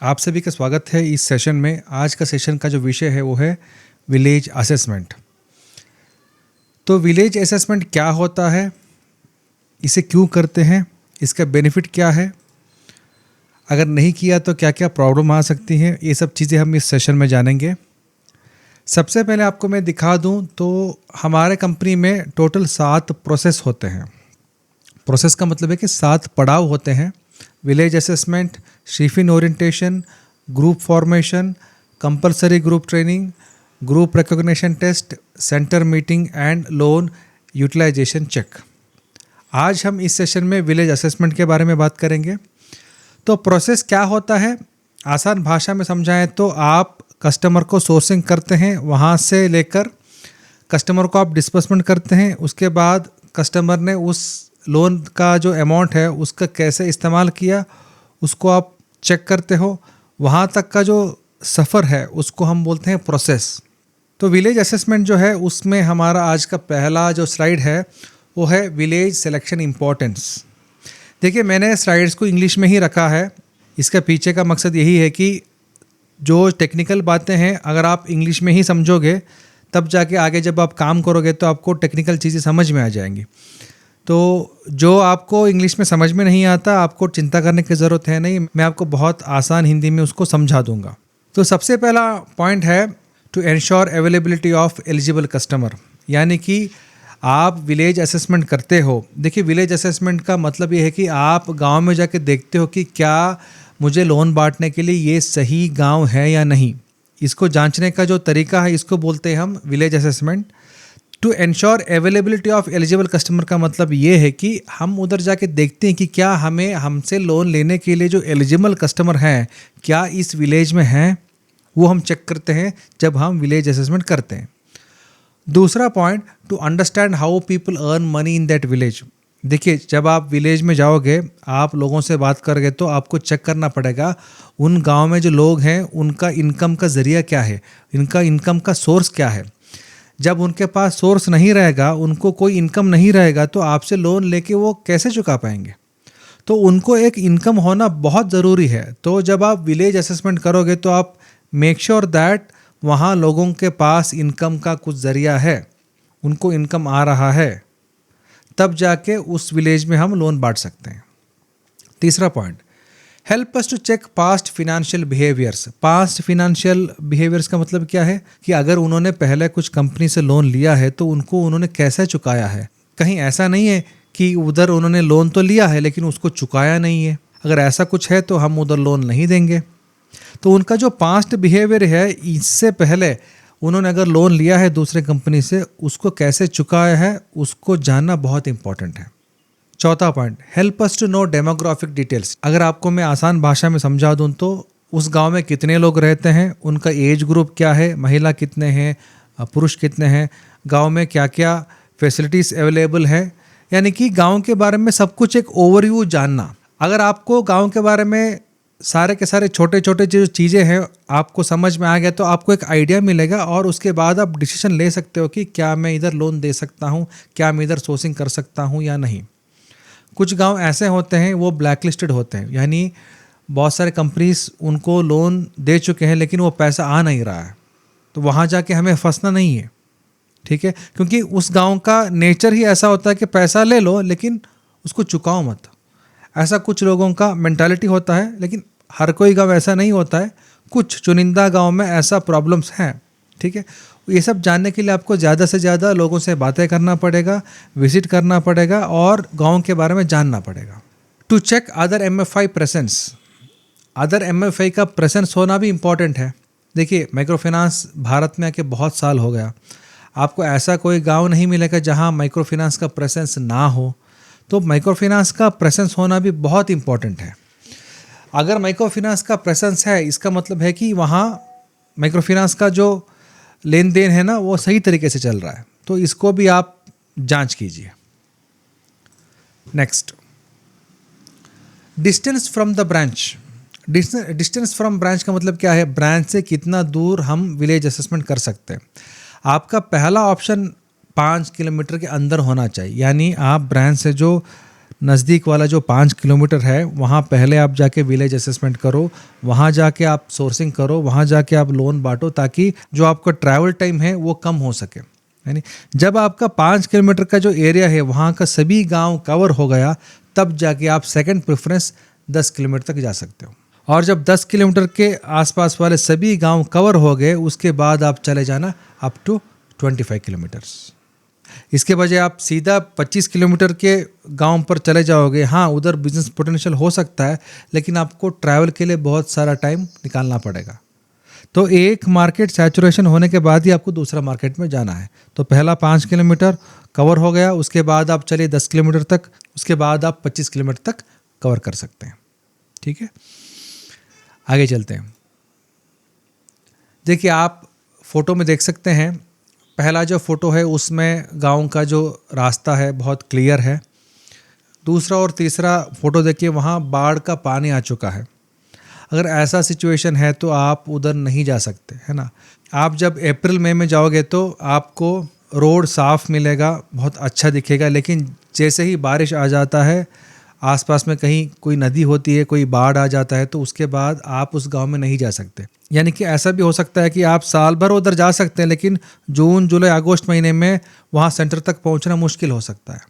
आप सभी का स्वागत है इस सेशन में। आज का सेशन का जो विषय है वो है विलेज असेसमेंट। तो विलेज असेसमेंट क्या होता है, इसे क्यों करते हैं, इसका बेनिफिट क्या है, अगर नहीं किया तो क्या क्या प्रॉब्लम आ सकती हैं, ये सब चीज़ें हम इस सेशन में जानेंगे। सबसे पहले आपको मैं दिखा दूं तो हमारे कंपनी में टोटल 7 प्रोसेस होते हैं। प्रोसेस का मतलब है कि 7 पड़ाव होते हैं। Village assessment, shift orientation, group formation, compulsory group training, group recognition test, centre meeting and loan utilisation check. आज हम इस सेशन में विलेज असेसमेंट के बारे में बात करेंगे। तो प्रोसेस क्या होता है, आसान भाषा में समझाएं तो आप कस्टमर को सोर्सिंग करते हैं, वहाँ से लेकर कस्टमर को आप डिस्बर्समेंट करते हैं। उसके बाद कस्टमर ने उस लोन का जो अमाउंट है उसका कैसे इस्तेमाल किया उसको आप चेक करते हो। वहाँ तक का जो सफ़र है उसको हम बोलते हैं प्रोसेस। तो विलेज असेसमेंट जो है उसमें हमारा आज का पहला जो स्लाइड है वो है विलेज सिलेक्शन इम्पोर्टेंस। देखिए, मैंने स्लाइड्स को इंग्लिश में ही रखा है। इसका पीछे का मकसद यही है कि जो टेक्निकल बातें हैं अगर आप इंग्लिश में ही समझोगे तब जाके आगे जब आप काम करोगे तो आपको टेक्निकल चीज़ें समझ में आ जाएंगी। तो जो आपको इंग्लिश में समझ में नहीं आता आपको चिंता करने की ज़रूरत है नहीं, मैं आपको बहुत आसान हिंदी में उसको समझा दूंगा। तो सबसे पहला पॉइंट है to ensure availability of eligible customer, यानी कि आप विलेज असेसमेंट करते हो। देखिए, विलेज असेसमेंट का मतलब ये है कि आप गांव में जाके देखते हो कि क्या मुझे लोन बांटने के लिए ये सही गांव है या नहीं। इसको जांचने का जो तरीका है इसको बोलते हैं हम village assessment. To ensure availability of eligible customer का मतलब ये है कि हम उधर जाके देखते हैं कि क्या हमें हमसे लोन लेने के लिए जो एलिजिबल कस्टमर हैं क्या इस विलेज में हैं, वो हम चेक करते हैं जब हम विलेज असेसमेंट करते हैं। दूसरा point, to understand how people earn money in that village. देखिए, जब आप विलेज में जाओगे आप लोगों से बात करोगे तो आपको चेक करना पड़ेगा उन गाँव में जो लोग हैं उनका इनकम का ज़रिया क्या है, इनका इनकम का सोर्स क्या है। जब उनके पास सोर्स नहीं रहेगा, उनको कोई इनकम नहीं रहेगा तो आपसे लोन लेके वो कैसे चुका पाएंगे। तो उनको एक इनकम होना बहुत ज़रूरी है। तो जब आप विलेज असेसमेंट करोगे तो आप मेक श्योर दैट वहाँ लोगों के पास इनकम का कुछ ज़रिया है, उनको इनकम आ रहा है, तब जाके उस विलेज में हम लोन बांट सकते हैं। तीसरा point, help us to check past financial behaviours. Past financial behaviours का मतलब क्या है कि अगर उन्होंने पहले कुछ कंपनी से लोन लिया है तो उनको उन्होंने कैसे चुकाया है। कहीं ऐसा नहीं है कि उधर उन्होंने लोन तो लिया है लेकिन उसको चुकाया नहीं है। अगर ऐसा कुछ है तो हम उधर लोन नहीं देंगे। तो उनका जो पास्ट बिहेवियर है, इससे पहले उन्होंने अगर लोन लिया है दूसरे कंपनी से उसको कैसे चुकाया है उसको जानना बहुत इंपॉर्टेंट है। चौथा point, help us to know demographic details. अगर आपको मैं आसान भाषा में समझा दूं तो उस गांव में कितने लोग रहते हैं, उनका एज ग्रुप क्या है, महिला कितने हैं, पुरुष कितने हैं, गांव में क्या क्या फैसिलिटीज़ अवेलेबल है, यानी कि गांव के बारे में सब कुछ एक ओवरव्यू जानना। अगर आपको गांव के बारे में सारे के सारे छोटे छोटे जो चीज़ें हैं आपको समझ में आ गया तो आपको एक आइडिया मिलेगा और उसके बाद आप डिसीजन ले सकते हो कि क्या मैं इधर लोन दे सकता हूँ, क्या मैं इधर सोर्सिंग कर सकता हूँ या नहीं। कुछ गांव ऐसे होते हैं वो ब्लैक लिस्टेड होते हैं, यानी बहुत सारे कंपनीज उनको लोन दे चुके हैं लेकिन वो पैसा आ नहीं रहा है। तो वहाँ जाके हमें फंसना नहीं है, ठीक है, क्योंकि उस गांव का नेचर ही ऐसा होता है कि पैसा ले लो लेकिन उसको चुकाओ मत। ऐसा कुछ लोगों का मेंटालिटी होता है, लेकिन हर कोई गांव ऐसा नहीं होता है। कुछ चुनिंदा गांव में ऐसा प्रॉब्लम्स हैं, ठीक है। ये सब जानने के लिए आपको ज़्यादा से ज़्यादा लोगों से बातें करना पड़ेगा, विजिट करना पड़ेगा और गांव के बारे में जानना पड़ेगा। To check other MFI presence. Other MFI का प्रेजेंस होना भी इम्पॉर्टेंट है। देखिए, माइक्रो फाइनेंस भारत में आके बहुत साल हो गया, आपको ऐसा कोई गांव नहीं मिलेगा जहां माइक्रो फाइनेंस का प्रेजेंस ना हो। तो माइक्रो फाइनेंस का प्रेजेंस होना भी बहुत इम्पॉर्टेंट है। अगर माइक्रो फाइनेंस का प्रेजेंस है इसका मतलब है कि वहाँ माइक्रो फाइनेंस का जो लेन देन है ना वो सही तरीके से चल रहा है। तो इसको भी आप जांच कीजिए। Next, distance from the branch. Distance from branch का मतलब क्या है, ब्रांच से कितना दूर हम विलेज असेसमेंट कर सकते हैं। आपका पहला ऑप्शन 5 किलोमीटर के अंदर होना चाहिए, यानी आप ब्रांच से जो नज़दीक वाला जो 5 किलोमीटर है वहाँ पहले आप जाके विलेज असेसमेंट करो, वहाँ जाके आप सोर्सिंग करो, वहाँ जाके आप लोन बांटो, ताकि जो आपका ट्रैवल टाइम है वो कम हो सके। यानी जब आपका 5 किलोमीटर का जो एरिया है वहाँ का सभी गांव कवर हो गया, तब जाके आप सेकंड प्रेफरेंस 10 किलोमीटर तक जा सकते हो। और जब 10 किलोमीटर के आसपास वाले सभी गांव कवर हो गए, उसके बाद आप चले जाना अप टू 25 किलोमीटर्स। इसके बजाय आप सीधा 25 किलोमीटर के गांव पर चले जाओगे, हाँ उधर बिजनेस पोटेंशियल हो सकता है, लेकिन आपको ट्रैवल के लिए बहुत सारा टाइम निकालना पड़ेगा। तो एक मार्केट सैचुरेशन होने के बाद ही आपको दूसरा मार्केट में जाना है। तो पहला 5 किलोमीटर कवर हो गया, उसके बाद आप चलिए 10 किलोमीटर तक, उसके बाद आप 25 किलोमीटर तक कवर कर सकते हैं। ठीक है, आगे चलते हैं। देखिए, आप फोटो में देख सकते हैं, पहला जो फोटो है उसमें गांव का जो रास्ता है बहुत क्लियर है। दूसरा और तीसरा फोटो देखिए, वहाँ बाढ़ का पानी आ चुका है। अगर ऐसा सिचुएशन है तो आप उधर नहीं जा सकते, है ना। आप जब अप्रैल मई में जाओगे तो आपको रोड साफ़ मिलेगा, बहुत अच्छा दिखेगा, लेकिन जैसे ही बारिश आ जाता है, आसपास में कहीं कोई नदी होती है, कोई बाढ़ आ जाता है, तो उसके बाद आप उस गांव में नहीं जा सकते। यानी कि ऐसा भी हो सकता है कि आप साल भर उधर जा सकते हैं, लेकिन जून जुलाई अगस्त महीने में वहाँ सेंटर तक पहुँचना मुश्किल हो सकता है।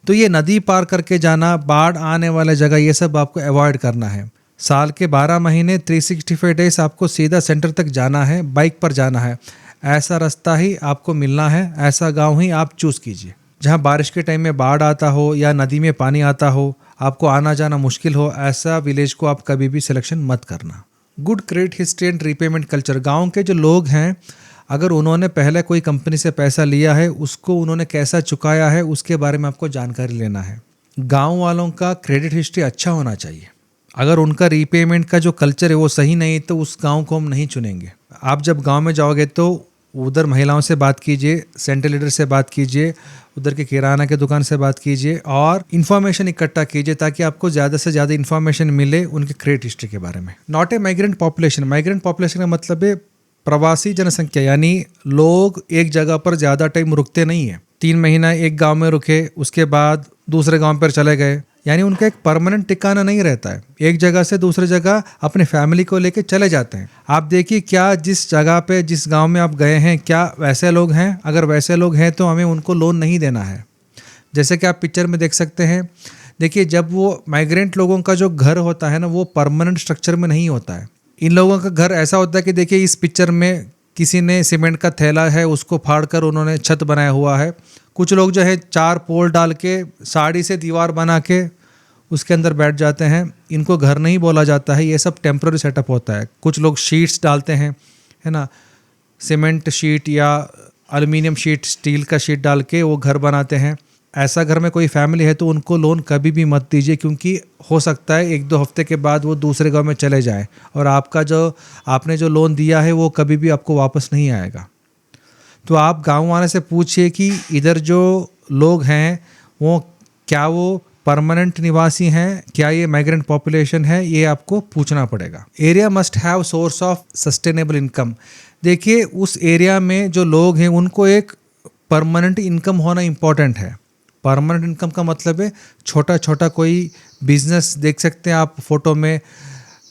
तो ये नदी पार करके जाना, बाढ़ आने वाले जगह, ये सब आपको अवॉइड करना है। साल के 12 महीने 365 डेज आपको सीधा सेंटर तक जाना है, बाइक पर जाना है। ऐसा रास्ता ही आपको मिलना है, ऐसा गांव ही आप चूज़ कीजिए जहां बारिश के टाइम में बाढ़ आता हो या नदी में पानी आता हो, आपको आना जाना मुश्किल हो, ऐसा विलेज को आप कभी भी सिलेक्शन मत करना। Good credit history and repayment culture, गाँव के जो लोग हैं, अगर उन्होंने पहले कोई कंपनी से पैसा लिया है, उसको उन्होंने कैसा चुकाया है, उसके बारे में आपको जानकारी लेना है। गाँव वालों का क्रेडिट हिस्ट्री अच्छा होना चाहिए। अगर उनका रीपेमेंट का जो कल्चर है वो सही नहीं, तो उस गांव को हम नहीं चुनेंगे। आप जब गांव में जाओगे तो उधर महिलाओं से बात कीजिए, सेंटर लीडर से बात कीजिए, उधर के किराना के दुकान से बात कीजिए और इन्फॉर्मेशन इकट्ठा कीजिए, ताकि आपको ज़्यादा से ज़्यादा इन्फॉर्मेशन मिले उनके क्रेडिट हिस्ट्री के बारे में। Not a migrant population, migrant population का मतलब है प्रवासी जनसंख्या, यानी लोग एक जगह पर ज़्यादा टाइम रुकते नहीं है। 3 महीना एक गाँव में रुके, उसके बाद दूसरे गाँव पर चले गए, यानी उनका एक परमानेंट ठिकाना नहीं रहता है। एक जगह से दूसरी जगह अपने फैमिली को लेके चले जाते हैं। आप देखिए, क्या जिस जगह पे, जिस गांव में आप गए हैं, क्या वैसे लोग हैं? अगर वैसे लोग हैं तो हमें उनको लोन नहीं देना है। जैसे कि आप पिक्चर में देख सकते हैं, देखिए, जब वो माइग्रेंट लोगों का जो घर होता है ना, वो परमानेंट स्ट्रक्चर में नहीं होता है। इन लोगों का घर ऐसा होता है कि देखिए, इस पिक्चर में किसी ने सीमेंट का थैला है, उसको फाड़ कर उन्होंने छत बनाया हुआ है। कुछ लोग जो है 4 पोल डाल के, साड़ी से दीवार बना के उसके अंदर बैठ जाते हैं। इनको घर नहीं बोला जाता है, ये सब टेम्प्रेरी सेटअप होता है। कुछ लोग शीट्स डालते हैं, है ना, सीमेंट शीट या एल्युमिनियम शीट, स्टील का शीट डाल के वो घर बनाते हैं। ऐसा घर में कोई फैमिली है तो उनको लोन कभी भी मत दीजिए, क्योंकि हो सकता है 1-2 हफ्ते के बाद वो दूसरे गांव में चले जाएं और आपने जो लोन दिया है वो कभी भी आपको वापस नहीं आएगा। तो आप गाँव वाले से पूछिए कि इधर जो लोग हैं वो क्या वो परमानेंट निवासी हैं, क्या ये माइग्रेंट पॉपुलेशन है, ये आपको पूछना पड़ेगा। Area must have source of sustainable income. देखिए, उस एरिया में जो लोग हैं उनको एक परमानेंट इनकम होना इम्पॉर्टेंट है। परमानेंट इनकम का मतलब है छोटा छोटा कोई बिजनेस, देख सकते हैं आप फोटो में,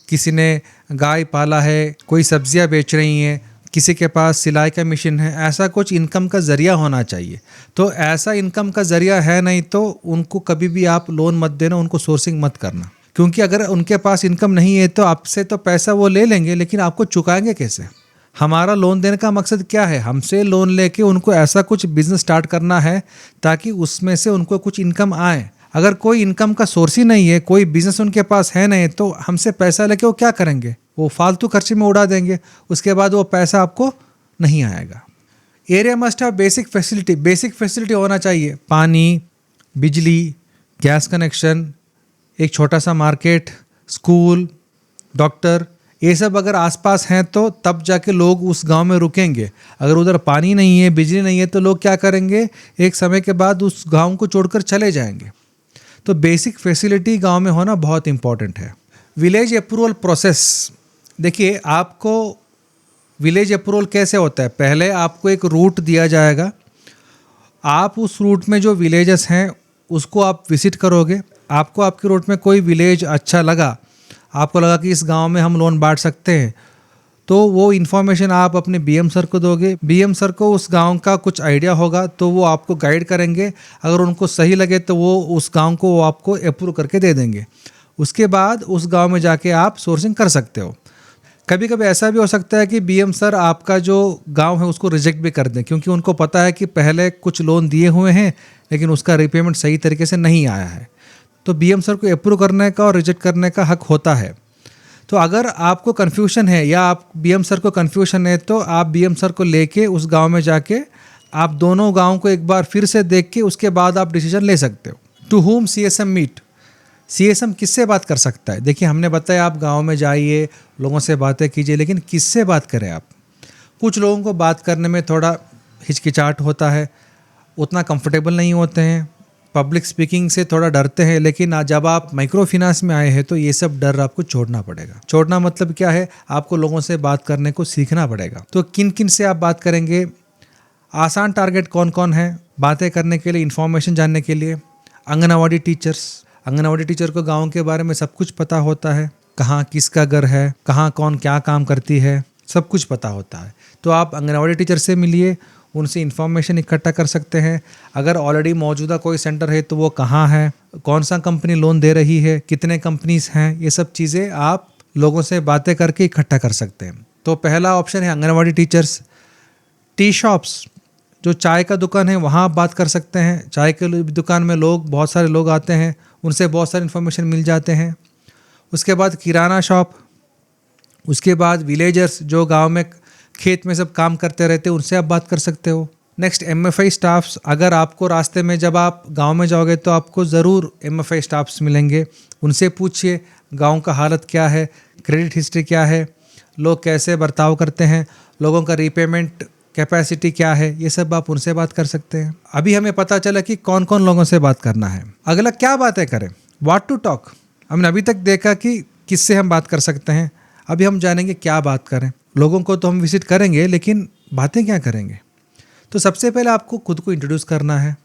किसी ने गाय पाला है, कोई सब्जियां बेच रही हैं, किसी के पास सिलाई का मशीन है। ऐसा कुछ इनकम का ज़रिया होना चाहिए। तो ऐसा इनकम का ज़रिया है नहीं तो उनको कभी भी आप लोन मत देना, उनको सोर्सिंग मत करना, क्योंकि अगर उनके पास इनकम नहीं है तो आपसे तो पैसा वो ले लेंगे, लेकिन आपको चुकाएंगे कैसे? हमारा लोन देने का मकसद क्या है? हमसे लोन लेके उनको ऐसा कुछ बिजनेस स्टार्ट करना है ताकि उसमें से उनको कुछ इनकम आए। अगर कोई इनकम का सोर्स ही नहीं है, कोई बिजनेस उनके पास है नहीं, तो हमसे पैसा लेके वो क्या करेंगे? वो फालतू खर्चे में उड़ा देंगे, उसके बाद वो पैसा आपको नहीं आएगा। Area must have basic facility, basic facility होना चाहिए, पानी, बिजली, गैस कनेक्शन, एक छोटा सा मार्केट, स्कूल, डॉक्टर, ये सब अगर आसपास हैं तो तब जाके लोग उस गांव में रुकेंगे। अगर उधर पानी नहीं है, बिजली नहीं है, तो लोग क्या करेंगे? एक समय के बाद उस गांव को छोड़कर चले जाएंगे। तो बेसिक फैसिलिटी गांव में होना बहुत इंपॉर्टेंट है। विलेज अप्रूवल प्रोसेस, देखिए, आपको विलेज अप्रूवल कैसे होता है? पहले आपको एक रूट दिया जाएगा, आप उस रूट में जो विलेजेस हैं उसको आप विजिट करोगे, आपको आपकी रूट में कोई विलेज अच्छा लगा, आपको लगा कि इस गांव में हम लोन बांट सकते हैं, तो वो इन्फॉर्मेशन आप अपने बीएम सर को दोगे। बीएम सर को उस गांव का कुछ आइडिया होगा तो वो आपको गाइड करेंगे। अगर उनको सही लगे तो वो उस गांव को वो आपको अप्रूव करके दे देंगे। उसके बाद उस गांव में जाके आप सोर्सिंग कर सकते हो। कभी कभी ऐसा भी हो सकता है कि बीएम सर आपका जो गांव है उसको रिजेक्ट भी कर दें, क्योंकि उनको पता है कि पहले कुछ लोन दिए हुए हैं लेकिन उसका रिपेमेंट सही तरीके से नहीं आया है। तो बीएम सर को अप्रूव करने का और रिजेक्ट करने का हक होता है। तो अगर आपको कन्फ्यूजन है या आप बीएम सर को कन्फ्यूजन है तो आप बीएम सर को लेके उस गांव में जाके आप दोनों गांव को एक बार फिर से देख के उसके बाद आप डिसीजन ले सकते हो। To whom CSM meet, CSM किससे बात कर सकता है? देखिए, हमने बताया आप गांव में जाइए, लोगों से बातें कीजिए, लेकिन किससे बात करें आप? कुछ लोगों को बात करने में थोड़ा हिचकिचाहट होता है, उतना कंफर्टेबल नहीं होते हैं, पब्लिक स्पीकिंग से थोड़ा डरते हैं। लेकिन जब आप माइक्रो फाइनेंस में आए हैं तो ये सब डर आपको छोड़ना पड़ेगा। छोड़ना मतलब क्या है? आपको लोगों से बात करने को सीखना पड़ेगा। तो किन किन से आप बात करेंगे? आसान टारगेट कौन कौन है बातें करने के लिए, इन्फॉर्मेशन जानने के लिए? आंगनवाड़ी टीचर्स, आंगनवाड़ी टीचर को गाँव के बारे में सब कुछ पता होता है, कहाँ किसका घर है, कहाँ कौन क्या काम करती है, सब कुछ पता होता है। तो आप आंगनवाड़ी टीचर से मिलिए, उनसे इन्फॉर्मेशन इकट्ठा कर सकते हैं। अगर ऑलरेडी मौजूदा कोई सेंटर है तो वो कहाँ है, कौन सा कंपनी लोन दे रही है, कितने कंपनीज हैं, ये सब चीज़ें आप लोगों से बातें करके इकट्ठा कर सकते हैं। तो पहला ऑप्शन है आंगनवाड़ी टीचर्स। टी शॉप्स, जो चाय का दुकान है वहाँ आप बात कर सकते हैं। चाय के दुकान में बहुत सारे लोग आते हैं, उनसे बहुत सारी इन्फॉर्मेशन मिल जाते हैं। उसके बाद किराना शॉप, उसके बाद विलेजर्स जो गाँव में खेत में सब काम करते रहते हैं, उनसे आप बात कर सकते हो। नेक्स्ट एमएफआई स्टाफ्स, अगर आपको रास्ते में जब आप गांव में जाओगे तो आपको ज़रूर एमएफआई स्टाफ्स मिलेंगे, उनसे पूछिए गांव का हालत क्या है, क्रेडिट हिस्ट्री क्या है, लोग कैसे बर्ताव करते हैं, लोगों का रीपेमेंट कैपेसिटी क्या है, ये सब आप उनसे बात कर सकते हैं। अभी हमें पता चला कि कौन कौन लोगों से बात करना है। अगला क्या बातें करें, व्हाट टू टॉक। हमने अभी तक देखा कि किससे हम बात कर सकते हैं, अभी हम जानेंगे क्या बात करें। लोगों को तो हम विजिट करेंगे, लेकिन बातें क्या करेंगे? तो सबसे पहले आपको खुद को इंट्रोड्यूस करना है।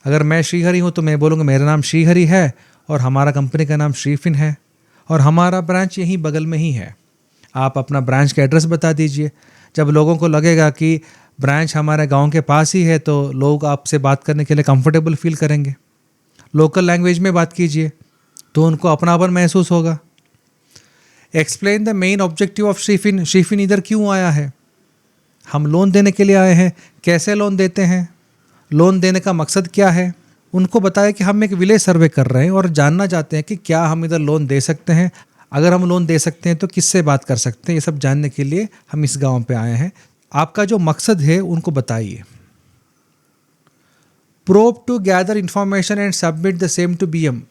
अगर मैं श्रीहरि हूँ तो मैं बोलूँगा मेरा नाम श्रीहरि है और हमारा कंपनी का नाम श्रीफिन है और हमारा ब्रांच यहीं बगल में ही है। आप अपना ब्रांच का एड्रेस बता दीजिए। जब लोगों को लगेगा कि ब्रांच हमारे गांव के पास ही है तो लोग आपसे बात करने के लिए कंफर्टेबल फील करेंगे। लोकल लैंग्वेज में बात कीजिए तो उनको अपनापन महसूस होगा। Explain the main objective of Shrifin, Shrifin इधर क्यों आया है, हम लोन देने के लिए आए हैं, कैसे लोन देते हैं, लोन देने का मकसद क्या है। उनको बताया कि हम एक विलेज सर्वे कर रहे हैं और जानना चाहते हैं कि क्या हम इधर लोन दे सकते हैं, अगर हम लोन दे सकते हैं तो किससे बात कर सकते हैं। ये सब जानने के लिए हम इस गांव पे आए हैं। आपका जो मकसद है उनको बताइए। Probe to gather information and submit the same to BM,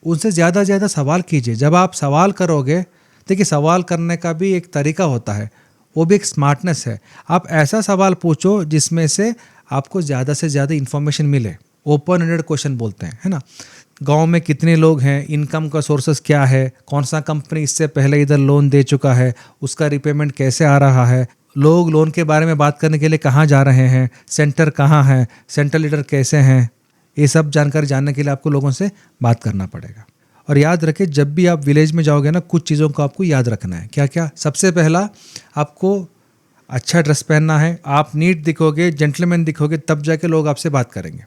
उनसे ज़्यादा ज़्यादा सवाल कीजिए। जब आप सवाल करोगे, देखिए सवाल करने का भी एक तरीका होता है, वो भी एक स्मार्टनेस है। आप ऐसा सवाल पूछो जिसमें से आपको ज़्यादा से ज़्यादा इन्फॉर्मेशन मिले। ओपन एंडेड क्वेश्चन बोलते हैं, है ना। गांव में कितने लोग हैं, इनकम का सोर्सेस क्या है, कौन सा कंपनी इससे पहले इधर लोन दे चुका है, उसका रिपेमेंट कैसे आ रहा है, लोग लोन के बारे में बात करने के लिए कहाँ जा रहे हैं, सेंटर कहाँ है, सेंटर लीडर कैसे हैं, ये सब जानकारी जानने के लिए आपको लोगों से बात करना पड़ेगा। और याद रखें, जब भी आप विलेज में जाओगे ना, कुछ चीज़ों को आपको याद रखना है। क्या क्या? सबसे पहला, आपको अच्छा ड्रेस पहनना है। आप नीट दिखोगे, जेंटलमैन दिखोगे, तब जाके लोग आपसे बात करेंगे।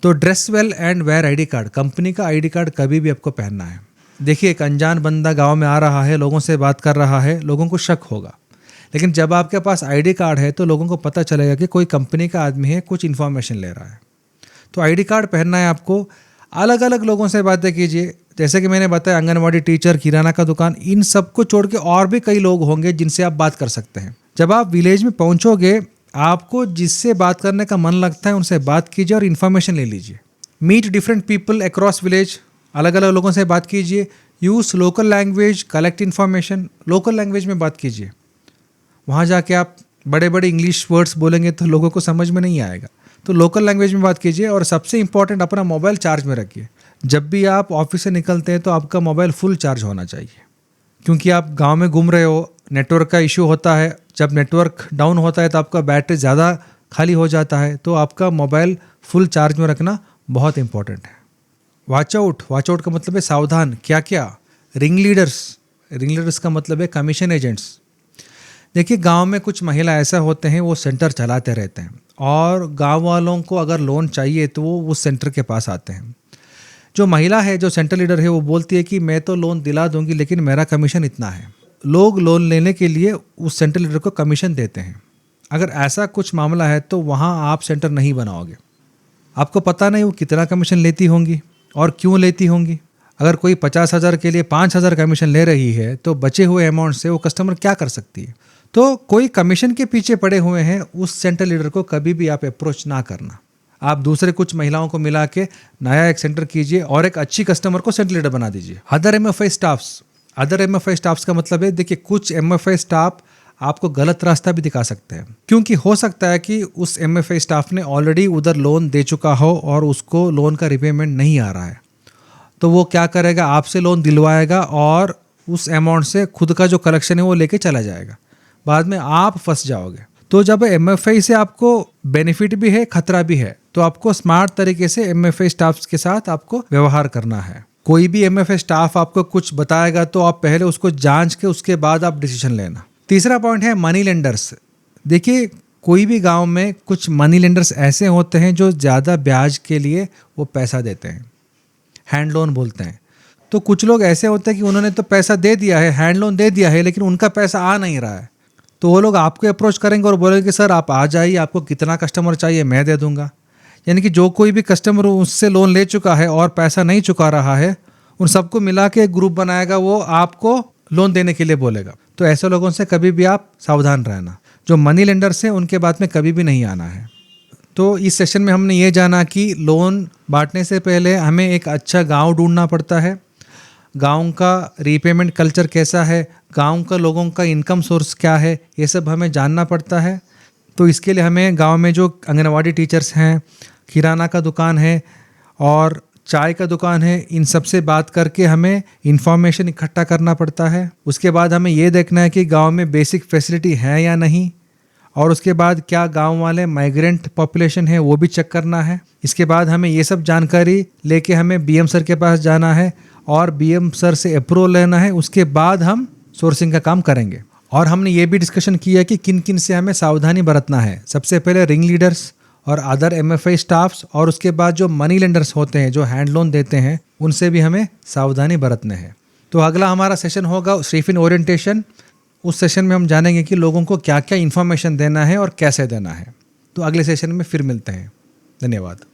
तो dress well and wear ID card, company का आईडी कार्ड कभी भी आपको पहनना है। देखिए, एक अनजान बंदा गांव में आ रहा है, लोगों से बात कर रहा है, लोगों को शक होगा। लेकिन जब आपके पास आईडी कार्ड है तो लोगों को पता चलेगा कि कोई कंपनी का आदमी है, कुछ इन्फॉर्मेशन ले रहा है। तो आईडी कार्ड पहनना है आपको। अलग अलग लोगों से बातें कीजिए। जैसे कि मैंने बताया, आंगनवाड़ी टीचर, किराना का दुकान, इन सबको छोड़ के और भी कई लोग होंगे जिनसे आप बात कर सकते हैं। जब आप विलेज में पहुंचोगे, आपको जिससे बात करने का मन लगता है उनसे बात कीजिए और इन्फॉर्मेशन ले लीजिए। Meet different people across village, अलग अलग लोगों से बात कीजिए। Use local language, collect information, local language में बात कीजिए। वहाँ जाके आप बड़े बड़े इंग्लिश वर्ड्स बोलेंगे तो लोगों को समझ में नहीं आएगा। तो लोकल लैंग्वेज में बात कीजिए। और सबसे इंपॉर्टेंट, अपना मोबाइल चार्ज में रखिए। जब भी आप ऑफिस से निकलते हैं तो आपका मोबाइल फुल चार्ज होना चाहिए, क्योंकि आप गांव में घूम रहे हो, नेटवर्क का इशू होता है। जब नेटवर्क डाउन होता है तो आपका बैटरी ज़्यादा खाली हो जाता है। तो आपका मोबाइल फुल चार्ज में रखना बहुत इंपॉर्टेंट है। वॉच आउट का मतलब है सावधान। क्या क्या? रिंग लीडर्स का मतलब है कमीशन एजेंट्स। देखिए, गांव में कुछ महिला ऐसा होते हैं, वो सेंटर चलाते रहते हैं और गांव वालों को अगर लोन चाहिए तो वो उस सेंटर के पास आते हैं। जो महिला है, जो सेंटर लीडर है, वो बोलती है कि मैं तो लोन दिला दूंगी लेकिन मेरा कमीशन इतना है। लोग लोन लेने के लिए उस सेंटर लीडर को कमीशन देते हैं। अगर ऐसा कुछ मामला है तो वहाँ आप सेंटर नहीं बनाओगे। आपको पता नहीं वो कितना कमीशन लेती होंगी और क्यों लेती होंगी। अगर कोई 50,000 के लिए 5,000 कमीशन ले रही है तो बचे हुए अमाउंट से वो कस्टमर क्या कर सकती है। तो कोई कमीशन के पीछे पड़े हुए हैं, उस सेंटर लीडर को कभी भी आप अप्रोच ना करना। आप दूसरे कुछ महिलाओं को मिला के नया एक सेंटर कीजिए और एक अच्छी कस्टमर को सेंटर लीडर बना दीजिए। अदर एमएफआई स्टाफ्स का मतलब है, देखिए, कुछ एमएफआई स्टाफ आपको गलत रास्ता भी दिखा सकते हैं, क्योंकि हो सकता है कि उस एमएफआई स्टाफ ने ऑलरेडी उधर लोन दे चुका हो और उसको लोन का रिपेमेंट नहीं आ रहा है। तो वो क्या करेगा, आपसे लोन दिलवाएगा और उस अमाउंट से खुद का जो कलेक्शन है वो लेके चला जाएगा। बाद में आप फंस जाओगे। तो जब एमएफआई से आपको बेनिफिट भी है, खतरा भी है, तो आपको स्मार्ट तरीके से एमएफआई स्टाफ के साथ आपको व्यवहार करना है। कोई भी एमएफआई स्टाफ आपको कुछ बताएगा तो आप पहले उसको जांच के उसके बाद आप डिसीजन लेना। तीसरा पॉइंट है मनी लेंडर्स। देखिए, कोई भी गांव में कुछ मनी लेंडर्स ऐसे होते हैं जो ज़्यादा ब्याज के लिए वो पैसा देते हैं, हैंड लोन बोलते हैं। तो कुछ लोग ऐसे होते हैं कि उन्होंने तो पैसा दे दिया है, हैंड लोन दे दिया है, लेकिन उनका पैसा आ नहीं रहा है। तो वो लोग आपको अप्रोच करेंगे और बोलेंगे कि सर आप आ जाइए, आपको कितना कस्टमर चाहिए मैं दे दूंगा। यानी कि जो कोई भी कस्टमर उससे लोन ले चुका है और पैसा नहीं चुका रहा है, उन सबको मिला के ग्रुप बनाएगा, वो आपको लोन देने के लिए बोलेगा। तो ऐसे लोगों से कभी भी आप सावधान रहना। जो मनी लेंडर्स हैं उनके बात में कभी भी नहीं आना है। तो इस सेशन में हमने ये जाना कि लोन बांटने से पहले हमें एक अच्छा गांव ढूंढना पड़ता है, गांव का रीपेमेंट कल्चर कैसा है, गांव का लोगों का इनकम सोर्स क्या है, ये सब हमें जानना पड़ता है। तो इसके लिए हमें गांव में जो आंगनवाड़ी टीचर्स हैं, किराना का दुकान है और चाय का दुकान है, इन सब से बात करके हमें इंफॉर्मेशन इकट्ठा करना पड़ता है। उसके बाद हमें ये देखना है कि गांव में बेसिक फैसिलिटी है या नहीं, और उसके बाद क्या गांव वाले माइग्रेंट पॉपुलेशन है वो भी चेक करना है। इसके बाद हमें ये सब जानकारी लेके हमें बीएम सर के पास जाना है और बीएम सर से अप्रूवल लेना है। उसके बाद हम सोर्सिंग का काम करेंगे। और हमने ये भी डिस्कशन किया कि किन किन से हमें सावधानी बरतना है। सबसे पहले रिंग लीडर्स और अदर एमएफआई स्टाफ्स, और उसके बाद जो मनी लेंडर्स होते हैं, जो हैंड लोन देते हैं, उनसे भी हमें सावधानी बरतने हैं। तो अगला हमारा सेशन होगा स्ट्रीफिन ओरिएंटेशन। उस सेशन में हम जानेंगे कि लोगों को क्या क्या इन्फॉर्मेशन देना है और कैसे देना है। तो अगले सेशन में फिर मिलते हैं। धन्यवाद।